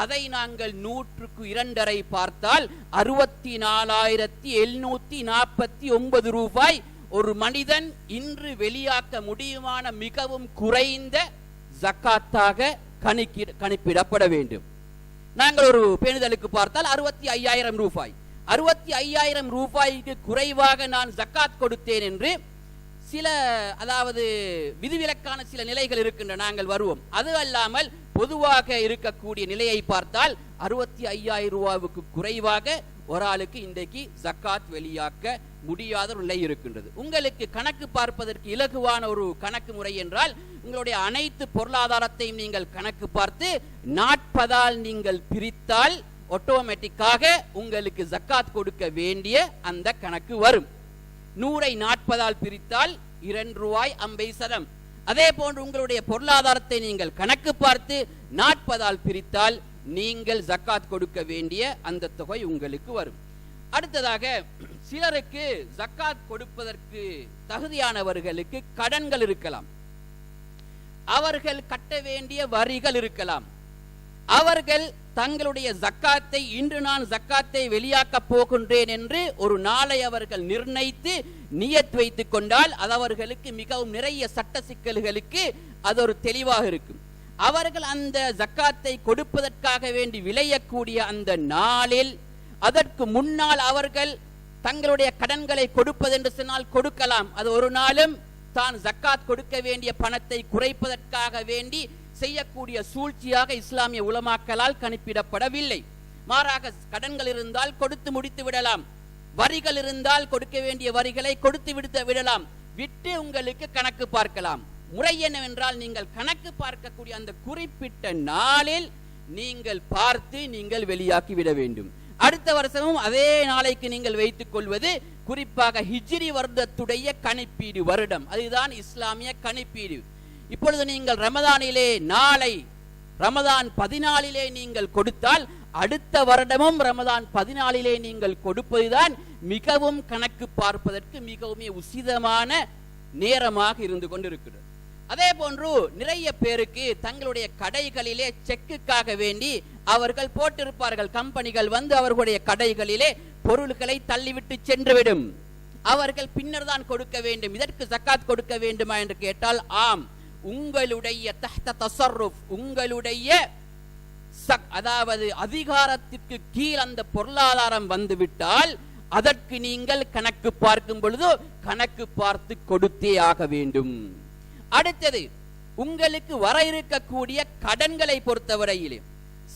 அதை நாங்கள் 100க்கு 2.5 பார்த்தால் 64,749 ரூபாய் ஒரு மனிதன் இன்று வெளியாக்க முடியுமான மிகவும் குறைந்த ஜக்காத்தாக கணிப்பிடப்பட வேண்டும். நாங்கள் ஒரு பேணுதலுக்கு பார்த்தால் 65,000 ரூபாய், 65,000 ரூபாய்க்கு குறைவாக நான் ஜக்காத் கொடுத்தேன் என்று சில அதாவது விதிவிலக்கான சில நிலைகள் இருக்கின்றன, நாங்கள் வருவோம். அது அல்லாமல் பொதுவாக இருக்கக்கூடிய நிலையை பார்த்தால் 65,000 ரூபாவுக்கு குறைவாக ஒரு ஆளுக்கு இன்றைக்கு ஜக்காத் வெளியாக்க முடியாத ஒரு நிலை இருக்கின்றது. உங்களுக்கு கணக்கு பார்ப்பதற்கு இலகுவான ஒரு கணக்கு முறை என்றால் உங்களுடைய அனைத்து பொருளாதாரத்தையும் நீங்கள் கணக்கு பார்த்து 40ஆல் நீங்கள் பிரித்தால் ஆட்டோமேட்டிக்காக உங்களுக்கு ஜக்காத் கொடுக்க வேண்டிய அந்த கணக்கு வரும். 100ஐ 40ஆல் பிரித்தால் 2 ரூபாய் 50 சதம். அதே போன்று உங்களுடைய பொருளாதாரத்தை நீங்கள் கணக்கு பார்த்து 40ஆல் பிரித்தால் நீங்கள் ஜக்காத் கொடுக்க வேண்டிய அந்த தொகை உங்களுக்கு வரும். அடுத்ததாக சிலருக்கு ஜக்காத் கொடுப்பதற்கு தகுதியானவர்களுக்கு கடன்கள் இருக்கலாம், அவர்கள் கட்ட வேண்டிய வரிகள் இருக்கலாம். அவர்கள் தங்களுடைய ஜக்காத்தை இன்று நான் ஜக்காத்தை வெளியாக்க போகின்றேன் என்று ஒரு நாளை அவர்கள் நிர்ணயித்து நியத் வைத்துக் கொண்டால் அது அவர்களுக்கு மிகவும் நிறைய சட்ட சிக்கல்களுக்கு அது ஒரு தெளிவாக இருக்கும். அவர்கள் அந்த ஜக்காத்தை கொடுப்பதற்காக வேண்டி விளையக்கூடிய அந்த நாளில் அதற்கு முன்னால் அவர்கள் தங்களுடைய கடன்களை கொடுப்பதென்று சொன்னால் கொடுக்கலாம். அது ஒரு நாளும் தான் ஜக்காத் கொடுக்க வேண்டிய பணத்தை குறைப்பதற்காக வேண்டி செய்யக்கூடிய சூழ்ச்சியாக இஸ்லாமிய உலமாக்களால் கணிப்பிடப்படவில்லை. மாறாக கடன்கள் இருந்தால் கொடுத்து முடித்து விடலாம், வரிகள் இருந்தால் கொடுக்க வேண்டிய வரிகளை கொடுத்து விடலாம், விட்டு உங்களுக்கு கணக்கு பார்க்கலாம். முறை என்னவென்றால் நீங்கள் கணக்கு பார்க்கக்கூடிய அந்த குறிப்பிட்ட நாளில் நீங்கள் பார்த்து நீங்கள் வெளியாக்கி விட வேண்டும். அடுத்த வருஷமும் அதே நாளைக்கு நீங்கள் வைத்துக் கொள்வது குறிப்பாக ஹிஜ்ரி வருடத்துடைய கணிப்பீடு வருடம், அதுதான் இஸ்லாமிய கணிப்பீடு. இப்பொழுது நீங்கள் ரமதானிலே நாளை ரமதான் 14 நீங்கள் கொடுத்தால் அடுத்த வருடமும் ரமதான் 14 நீங்கள் கொடுப்பதுதான் மிகவும் கணக்கு பார்ப்பதற்கு மிகவும் உசிதமான நேரமாக இருந்து கொண்டிருக்கிறது. அதே போன்று நிறைய பேருக்கு தங்களுடைய கடைகளிலே செக்குக்காக வேண்டி அவர்கள் போட்டிருப்பார்கள். கம்பெனிகள் வந்து அவர்களுடைய கடைகளிலே பொருட்களை தள்ளிவிட்டு சென்றுவிடும். அவர்கள் பின்னர் தான் கொடுக்க வேண்டும். இதற்கு ஜக்காத் கொடுக்க வேண்டுமா என்று கேட்டால் ஆம், உங்களுடைய தஹ்த தஸர்ருஃப், உங்களுடைய அதாவது அதிகாரத்திற்கு கீழ் அந்த பொருளாதாரம் வந்துவிட்டால் அதற்கு நீங்கள் கணக்கு பார்க்கும் பொழுது கணக்கு பார்த்து கொடுத்தே ஆக வேண்டும். அடுத்தது உங்களுக்கு வர இருக்கக்கூடிய கடன்களை பொறுத்தவரையிலே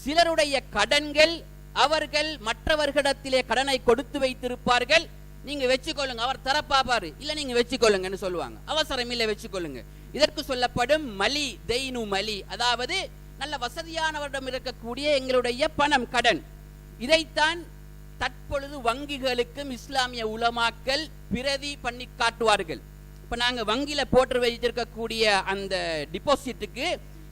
சிலருடைய கடன்கள் அவர்கள் மற்றவர்களிடத்திலே கடனை கொடுத்து வைத்திருப்பார்கள். நீங்க வச்சுக்கொள்ளுங்க, அவர் தரப்பாப்பாரு, இல்ல நீங்க வச்சுக்கொள்ளுங்கன்னு சொல்லுவாங்க. அவசரம் இல்லை, வச்சுக்கொள்ளுங்க. இதற்கு சொல்லப்படும் மலி தெய்னு மலி, அதாவது நல்ல வசதியானவரிடம் இருக்கக்கூடிய எங்களுடைய பணம் கடன். இதைத்தான் தற்பொழுது வங்கிகளுக்கும் இஸ்லாமிய உலமாக்கள் பிரதி பண்ணி காட்டுவார்கள். இப்ப நாங்க வங்கியில போட்டு வைத்திருக்கக்கூடிய அந்த டிபாசிட்டுக்கு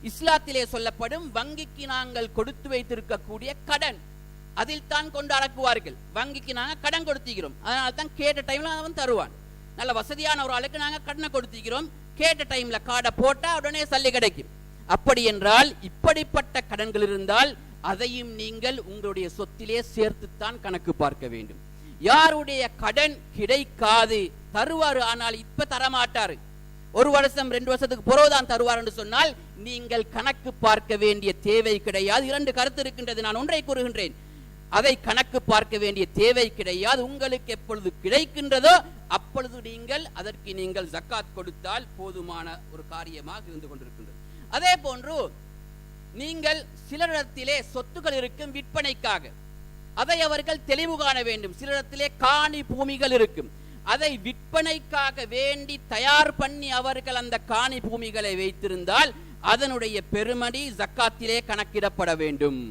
இஸ்லாத்திலே சொல்லப்படும் வங்கிக்கு நாங்கள் கொடுத்து வைத்திருக்கக்கூடிய கடன், அதில் தான் கொண்டு அடக்குவார்கள். வங்கிக்கு நாங்க கடன் கொடுத்திக்கிறோம், அதனால தான் கேட்ட டைம்ல அவன் தருவான். நல்ல வசதியான ஒரு ஆளுக்கு நாங்க கடனை கொடுத்திக்கிறோம், கேட்ட டைம்ல கார்டை போட்டா உடனே சல்லி கிடைக்கும். அப்படி என்றால் இப்படிப்பட்ட கடன்கள் இருந்தால் அதையும் நீங்கள் உங்களுடைய சொத்திலே சேர்த்துத்தான் கணக்கு பார்க்க வேண்டும். யாருடைய கடன் கிடைக்காது தருவாரு, ஆனால் இப்ப தரமாட்டாரு, 1 வருஷம் 2 வருஷத்துக்கு பிறகுதான் தருவார் என்று சொன்னால் நீங்கள் கணக்கு பார்க்க வேண்டிய தேவை கிடையாது. 2 கருத்து இருக்கின்றது, நான் ஒன்றை கூறுகின்றேன். அதை கணக்கு பார்க்க வேண்டிய தேவை கிடையாது. உங்களுக்கு எப்பொழுது கிடைக்கின்றதோ அப்பொழுது நீங்கள் அதற்கு நீங்கள் ஜக்காத் கொடுத்தால் போதுமான ஒரு காரியமாக இருந்து கொண்டிருக்கின்றது. அதே போன்று நீங்கள் சிலரிடத்திலே சொத்துக்கள் இருக்கும் விற்பனைக்காக, அதை அவர்கள் தெளிவு காண வேண்டும். சிலரிடத்திலே காணி பூமிகள் இருக்கும், அதை விற்பனைக்காக வேண்டி தயார் பண்ணி அவர்கள் அந்த காணி பூமிகளை வைத்திருந்தால் அதனுடைய பெருமதி ஜக்காத்திலே கணக்கிடப்பட வேண்டும்.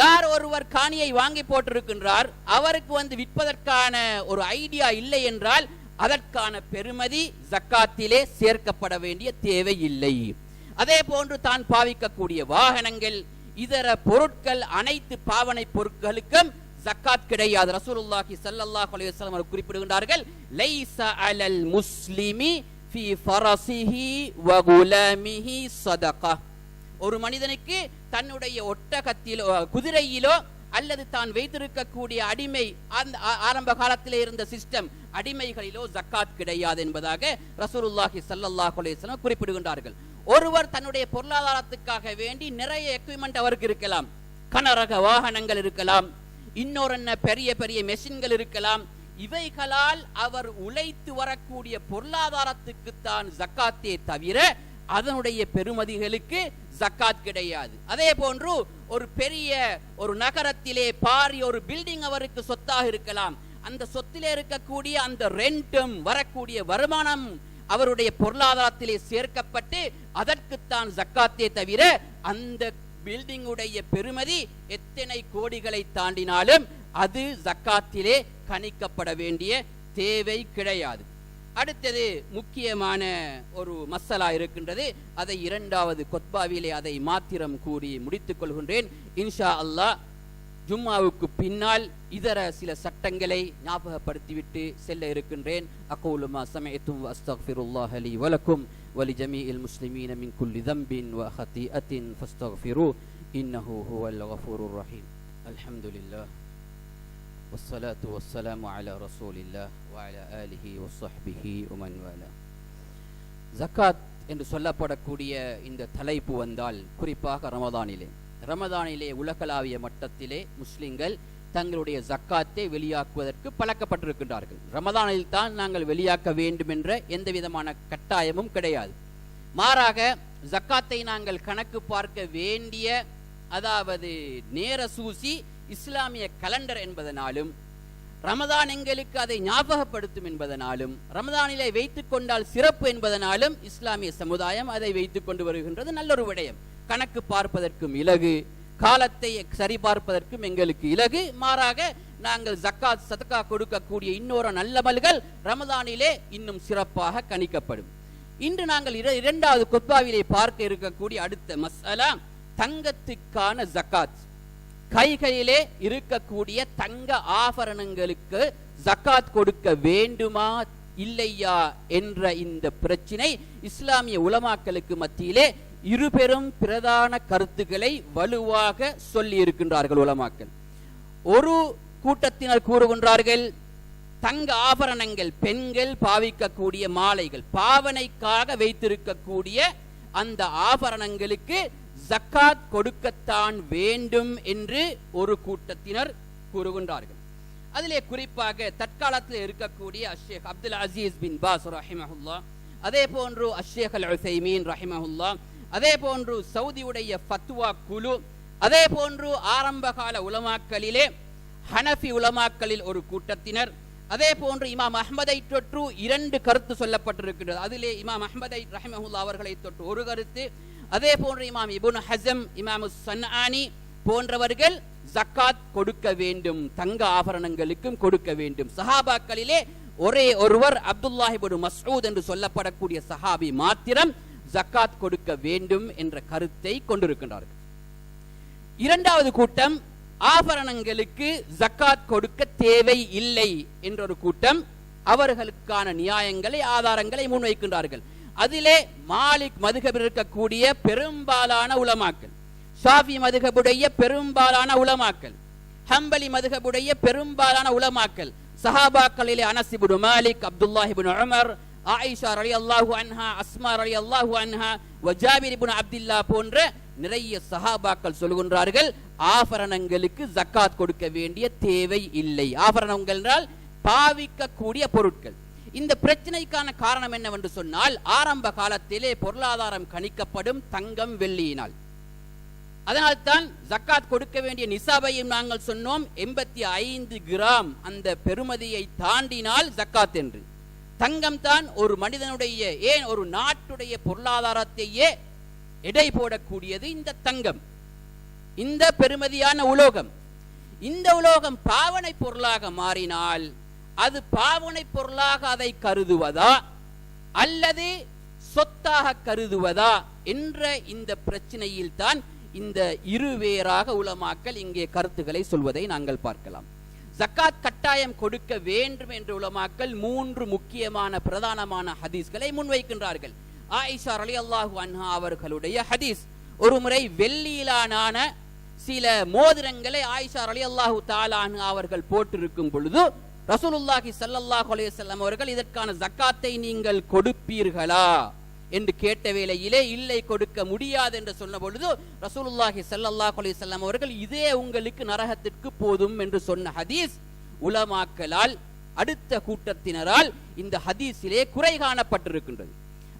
யார் ஒருவர் காணியை வாங்கி போட்டிருக்கின்றார், அவருக்கு வந்து விற்பதற்கான ஒரு ஐடியா இல்லை என்றால் அதற்கான பெருமதி ஜக்காத்திலே சேர்க்கப்பட வேண்டிய தேவை இல்லை. அதே போன்று தான் பாவிக்கக்கூடிய வாகனங்கள், இதர பொருட்கள், அனைத்து பாவனை பொருட்களுக்கும் ஜக்காத் கிடையாது. ரசூலுல்லாஹி ஸல்லல்லாஹு அலைஹி வஸல்லம் அவர்கள் குறிப்பிடுகின்றார்கள், லைஸ அலல் முஸ்லிமி ஃபீ ஃபரஸிஹி வ குலாமிஹி ஸதகா. ஒரு மனிதனுக்கு தன்னுடைய ஒட்டகத்திலோ குதிரையிலோ அல்லது தான் வைத்திருக்கக்கூடிய அடிமை, அந்த ஆரம்ப காலத்திலே இருந்த சிஸ்டம் அடிமைகளிலோ ஜக்காத் கிடையாது என்பதாக ரசூலுல்லாஹி ஸல்லல்லாஹு அலைஹி வஸல்லம் குறிப்பிடுகின்றார்கள். ஒருவர் தன்னுடைய பொருளாதாரத்துக்காக வேண்டி நிறைய எக்யூப்மெண்ட் அவருக்கு இருக்கலாம், கனரக வாகனங்கள் இருக்கலாம், இன்னொரு பெரிய பெரிய மெஷின்கள் இருக்கலாம். இவைகளால் அவர் உழைத்து வரக்கூடிய பொருளாதாரத்துக்குத்தான் ஜக்காத்தே தவிர அதனுடைய பெருமதிகளுக்கு ஜக்காத் கிடையாது. அதே போன்று ஒரு பெரிய ஒரு நகரத்திலே பாரிய ஒரு பில்டிங் அவருக்கு சொத்தாக இருக்கலாம். அந்த சொத்திலே இருக்கக்கூடிய அந்த ரெண்டும் வரக்கூடிய வருமானம் அவருடைய பொருளாதாரத்திலே சேர்க்கப்பட்டு அதற்குத்தான் ஜக்காத்தே தவிர அந்த பில்டிங் உடைய பெருமதி எத்தனை கோடிகளை தாண்டினாலும் அது ஜக்காத்திலே கணிக்கப்பட வேண்டிய தேவை கிடையாது. அடுத்தது முக்கியமான ஒரு மசலா இருக்கின்றது. அதை இரண்டாவது கொத்பாவிலே அதை மாத்திரம் கூறி முடித்துக் கொள்கின்றேன். இன்ஷா அல்லாஹ் ஜும்மாவுக்கு பின்னால் இதர சில சட்டங்களை ஞாபகப்படுத்திவிட்டு செல்ல இருக்கின்றேன். அகூலு மா சமஅதும் வ அஸ்தக்ஃபிருல்லாஹ லீ வ லக்கும் வ லிஜமீஇல் முஸ்லிமீன மின் குல்லி தம்பின் வ ஹதீஅத்தின் ஃபஸ்தக்ஃபிரு இன்னஹு ஹுவல் கஃபூருர் ரஹீம். அல்ஹம்துலில்லாஹ் வஸ்ஸலாத்து வஸ்ஸலாமு அலா ரசூலில்லாஹ் வ அலா ஆலிஹி வ ஸஹ்பிஹி வ மன் வாலா. ஜகாத் என்று சொல்லப்படக்கூடிய இந்த தலைப்பு வந்தால் குறிப்பாக ரமதானிலே உலகளாவிய மட்டத்திலே முஸ்லிம்கள் தங்களுடைய ஜக்காத்தை வெளியாக்குவதற்கு பழக்கப்பட்டிருக்கின்றார்கள். ரமதானில் தான் நாங்கள் வெளியாக்க வேண்டும் என்ற எந்த விதமான கட்டாயமும் கிடையாது. மாறாக ஜக்காத்தை நாங்கள் கணக்கு பார்க்க வேண்டிய அதாவது நேர சூசி இஸ்லாமிய கலண்டர் என்பதனாலும் ரமதான் எங்களுக்கு அதை ஞாபகப்படுத்தும் என்பதனாலும் ரமதானிலே வைத்துக் கொண்டால் சிறப்பு என்பதனாலும் இஸ்லாமிய சமுதாயம் அதை வைத்துக் கொண்டு வருகின்றது. நல்லொரு விடயம். கணக்கு பார்ப்பதற்கும் இலகு, காலத்தை சரி பார்ப்பதற்கும் எங்களுக்கு இலகு. மாறாக நாங்கள் ஜக்காத் சதகா கொடுக்கக்கூடிய இன்னொரு நல்லமல்கள் ரமதானிலே இன்னும் சிறப்பாக கணிக்கப்படும். இன்று நாங்கள் இரண்டாவது குத்பாவிலே பார்க்க இருக்கக்கூடிய அடுத்த மஸ்அலா தங்கத்துக்கான ஜக்காத். கைகளிலே இருக்கக்கூடிய தங்க ஆபரணங்களுக்கு ஜக்காத் கொடுக்க வேண்டுமா இல்லையா என்ற இந்த பிரச்சினை இஸ்லாமிய உலமாக்களுக்கு மத்தியிலே இருபெரும் பிரதான கருத்துக்களை வலுவாக சொல்லி இருக்கின்றார்கள் உலமாக்கள். ஒரு கூட்டத்தினர் கூறுகின்றார்கள் தங்க ஆபரணங்கள் பெண்கள் பாவிக்கக்கூடிய மாலைகள் பாவனைக்காக வைத்திருக்கக்கூடிய அந்த ஆபரணங்களுக்கு ஜக்காத் கொடுக்கத்தான் வேண்டும் என்று ஒரு கூட்டத்தினர் கூறுகின்றார்கள். அதிலே குறிப்பாக தற்காலத்தில் இருக்கக்கூடிய அஷ்ஷேக் அப்துல் அசீஸ் பின் பாஸ் ரஹிமஹுல்லா, அதே போன்று அஷ்ஷேக் அல் உஸைமீன் ரஹிமஹுல்லா, அதே போன்று சவுதியுடைய ஃபத்வா குழு, அதே போன்று ஆரம்பகால உலமாக்களிலே ஹனஃபி உலமாக்களில் ஒரு கூட்டத்தினர், அதே போன்று இமாம் அஹ்மதை தொற்று இரண்டு கருத்து சொல்லப்பட்டிருக்கிறது. அதிலே இமாம் அஹ்மதை ரஹிமஹுல்லா அவர்களை தொற்று ஒரு கருத்து, அதே போன்று இமாம் இப்னு ஹஸம், இமாம் ஸன்ஆனி போன்றவர்கள் ஜக்காத் கொடுக்க வேண்டும், தங்க ஆபரணங்களுக்கும் கொடுக்க வேண்டும். சஹாபாக்களிலே ஒரே ஒருவர் அப்துல்லாஹ் இப்னு மஸ்ஊத் என்று சொல்லப்படக்கூடிய சஹாபி மாத்திரம் ஜக்காத் கொடுக்க வேண்டும் என்ற கருத்தை கொண்டிருக்கின்றார்கள். இரண்டாவது கூட்டம் ஆபரணங்களுக்கு ஜக்காத் கொடுக்க தேவை இல்லை என்ற ஒரு கூட்டம் அவர்களுக்கான நியாயங்களை ஆதாரங்களை முன்வைக்கின்றார்கள். அதிலே மாலிக் மதுஹபில் இருக்கக்கூடிய பெரும்பாலான உலமாக்கள், ஷாஃபி மதுஹபுடைய பெரும்பாலான உலமாக்கள், ஹம்பலி மதுஹபுடைய பெரும்பாலான உலமாக்கள், சஹாபாக்களிலே அனஸ் இப்னு மாலிக், அப்துல்லாஹ் இப்னு உமர், ஆயிஷா ரலியல்லாஹு அன்ஹா, அஸ்மா ரலியல்லாஹு அன்ஹா, ஜாபிர் இப்னு அப்துல்லாஹ் போன்ற நிறைய சஹாபாக்கள் சொல்கின்றார்கள் ஆபரணங்களுக்கு ஜக்காத் கொடுக்க வேண்டிய தேவை இல்லை. ஆபரணங்கள் என்றால் பாவிக்கக்கூடிய பொருட்கள். இந்த பிரச்சனைக்கான காரணம் என்னவென்று சொன்னால் ஆரம்ப காலத்திலே பொருளாதாரம் கணிக்கப்படும் தங்கம் வெள்ளியினால். அதனால்தான் ஜக்காத் கொடுக்க வேண்டிய நிசாபையும் நாங்கள் சொன்னோம் 85 கிராம் அந்த பெருமதியை தாண்டினால் ஜக்காத் என்று. தங்கம் தான் ஒரு மனிதனுடைய ஏன் ஒரு நாட்டுடைய பொருளாதாரத்தையே எடை போடக்கூடியது இந்த தங்கம், இந்த பெருமதியான உலோகம். இந்த உலோகம் பாவனை பொருளாக மாறினால் அது பாவனை பொருளாக அதை கருதுவதா அல்லது சொத்தாக கருதுவதா என்ற இந்த பிரச்சனையில் தான் இந்த இருவேறாக உலமாக்கள் இங்கே கருத்துக்களை சொல்வதை நாங்கள் பார்க்கலாம். ஜக்காத் கட்டாயம் கொடுக்க வேண்டும் என்ற உலமாக்கள் 3 முக்கியமான பிரதானமான ஹதீஸ்களை முன்வைக்கின்றார்கள். ஆயிஷா ரலியல்லாஹு அன்ஹா அவர்களுடைய ஹதீஸ், ஒரு முறை வெள்ளியிலான சில மோதிரங்களை ஆயிஷா ரலியல்லாஹு தஆலா அன்ஹா அவர்கள் போட்டிருக்கும் பொழுது ரசூலுல்லாஹி ஸல்லல்லாஹு அலைஹி வஸல்லம் அவர்கள் இதற்கான ஜக்காத்தை நீங்கள் கொடுப்பீர்களா என்று கேட்ட வேளையிலே இல்லை கொடுக்க முடியாது என்று சொன்ன பொழுது ரசூலுல்லாஹி ஸல்லல்லாஹு அலைஹி வஸல்லம் அவர்கள் இதே உங்களுக்கு நரகத்திற்கு போதும் என்று சொன்ன ஹதீஸ் உலமாக்களால் அடுத்த கூட்டத்தினரால் இந்த ஹதீஸிலே குறை காணப்பட்டிருக்கின்றது.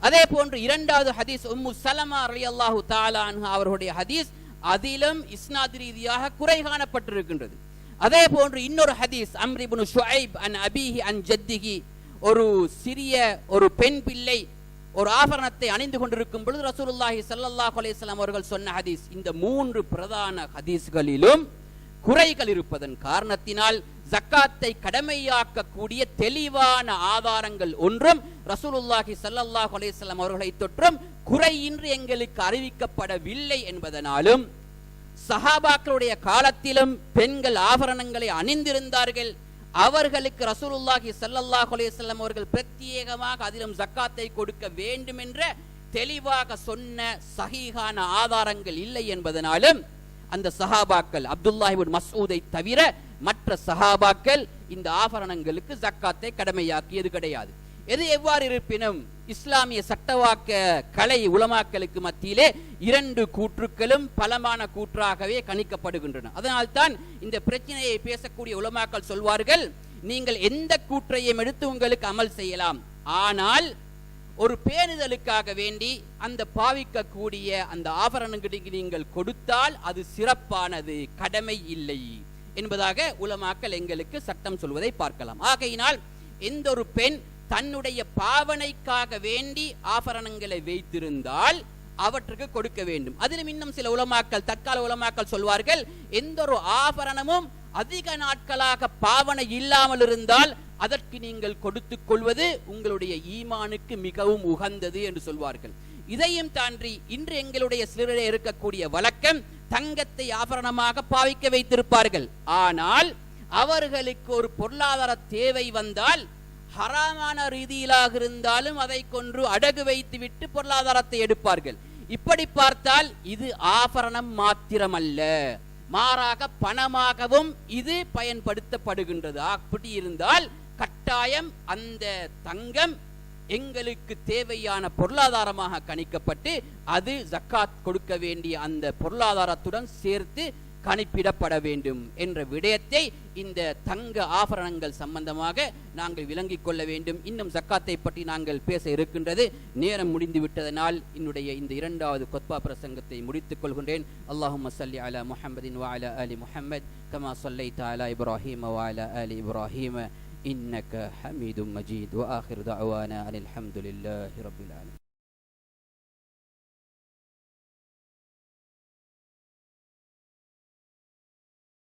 அதே போன்று இரண்டாவது ஹதீஸ் உம்மு சலமா ரலியல்லாஹு தஆலா அன்ஹா அவர்களுடைய ஹதீஸ், அதிலும் இஸ்னாத் ரீதியாக குறை காணப்பட்டிருக்கின்றது. அதே போன்று இன்னொரு ஹதீஸ் அம்ர் இப்னு ஷுஐப் அன் அபீஹி அன் ஜத்திஹி, ஒரு சிறிய ஒரு பெண் பிள்ளை ஒரு ஆபரணத்தை அணிந்து கொண்டிருக்கும் பொழுது ரசூலுல்லாஹி ஸல்லல்லாஹு அலைஹி வஸல்லம் அவர்கள் சொன்ன ஹதீஸ். இந்த மூன்று பிரதான ஹதீஸ்களிலும் குறைகள் இருப்பதன் காரணத்தினால் ஜக்காத்தை கடமையாக்கக்கூடிய தெளிவான ஆதாரங்கள் ஒன்றும் ரசூலுல்லாஹி ஸல்லல்லாஹு அலைஹி வஸல்லம் அவர்களை தொற்றும் குறையின்றி எங்களுக்கு அறிவிக்கப்படவில்லை என்பதனாலும், சஹாபாக்களுடைய காலத்திலும் பெண்கள் ஆபரணங்களை அணிந்திருந்தார்கள். அவர்களுக்கு ரசூலுல்லாஹி ஸல்லல்லாஹு அலைஹி வஸல்லம் அவர்கள் பிரத்யேகமாக அதிலும் ஜக்காத்தை கொடுக்க வேண்டும் என்ற தெளிவாக சொன்ன சஹீஹான ஆதாரங்கள் இல்லை என்பதனாலும், அந்த சஹாபாக்கள் அப்துல்லாஹ் இப்னு மஸ்ஊதை தவிர மற்ற சஹாபாக்கள் இந்த ஆபரணங்களுக்கு ஜக்காத்தை கடமையாக்கியது கிடையாது. எது எவ்வாறு இருப்பினும் இஸ்லாமிய சட்டவாக்க கலை உலமாக்களுக்கு மத்தியிலே இரண்டு கூற்றுக்களும் பலமான கூற்றாகவே கணிக்கப்படுகின்றன. அதனால்தான் இந்த பிரச்சனையை பேசக்கூடிய உலமாக்கள் சொல்வார்கள், நீங்கள் எந்த கூற்றையும் எடுத்து உங்களுக்கு அமல் செய்யலாம், ஆனால் ஒரு பேணுதலுக்காக வேண்டி அந்த பாவிக்கக்கூடிய அந்த ஆபரணங்களுக்கு நீங்கள் கொடுத்தால் அது சிறப்பானது, கடமை இல்லை என்பதாக உலமாக்கள் எங்களுக்கு சட்டம் சொல்வதை பார்க்கலாம். ஆகையினால் எந்த ஒரு பெண் தன்னுடைய பாவனைக்காக வேண்டி ஆபரணங்களை வைத்திருந்தால் அவற்றுக்கு கொடுக்க வேண்டும். அதிலும் இன்னும் சில உலமாக்கள், தற்கால உலமாக்கள் சொல்வார்கள், எந்த ஒரு ஆபரணமும் அதிக நாட்களாக பாவனை இல்லாமல் இருந்தால் அதற்கு நீங்கள் கொடுத்துக் கொள்வது உங்களுடைய ஈமானுக்கு மிகவும் உகந்தது என்று சொல்வார்கள். இதையும் தாண்டி இன்று எங்களுடைய சிலரிலே இருக்கக்கூடிய வழக்கம், தங்கத்தை ஆபரணமாக பாவிக்க வைத்திருப்பார்கள். ஆனால் அவர்களுக்கு ஒரு பொருளாதார தேவை வந்தால் ஹராமான ரீதியிலாக இருந்தாலும் அதை கொன்று அடகு வைத்துவிட்டு பொருளாதாரத்தை எடுப்பார்கள். இப்படி பார்த்தால் இது ஆபரணம் மாத்திரமல்ல, மாறாக பணமாகவும் இது பயன்படுத்தப்படுகின்றது. அப்படி இருந்தால் கட்டாயம் அந்த தங்கம் எங்களுக்கு தேவையான பொருளாதாரமாக கணிக்கப்பட்டு அது ஜக்காத் கொடுக்க வேண்டிய அந்த பொருளாதாரத்துடன் சேர்த்து கணிப்பிடப்பட வேண்டும் என்ற விடயத்தை இந்த தங்க ஆபரணங்கள் சம்பந்தமாக நாங்கள் விளங்கிக் கொள்ள வேண்டும். இன்னும் ஜக்காத்தை பற்றி நாங்கள் பேச இருக்கின்றது. நேரம் முடிந்து விட்டதனால் என்னுடைய இந்த இரண்டாவது கொத்பா பிரசங்கத்தை முடித்துக் கொள்கின்றேன். அல்லாஹும்ம ஸல்லி அலா முஹம்மதின் வ அலா ஆலி முஹம்மத் கமா ஸல்லைத அலா இப்ராஹீம வ அலா ஆலி இப்ராஹீம இன்னக ஹமீதும் மஜீத். வ ஆகிரு தஅவானா அனில் ஹம்துலில்லாஹி ரப்பில் ஆலமீன்.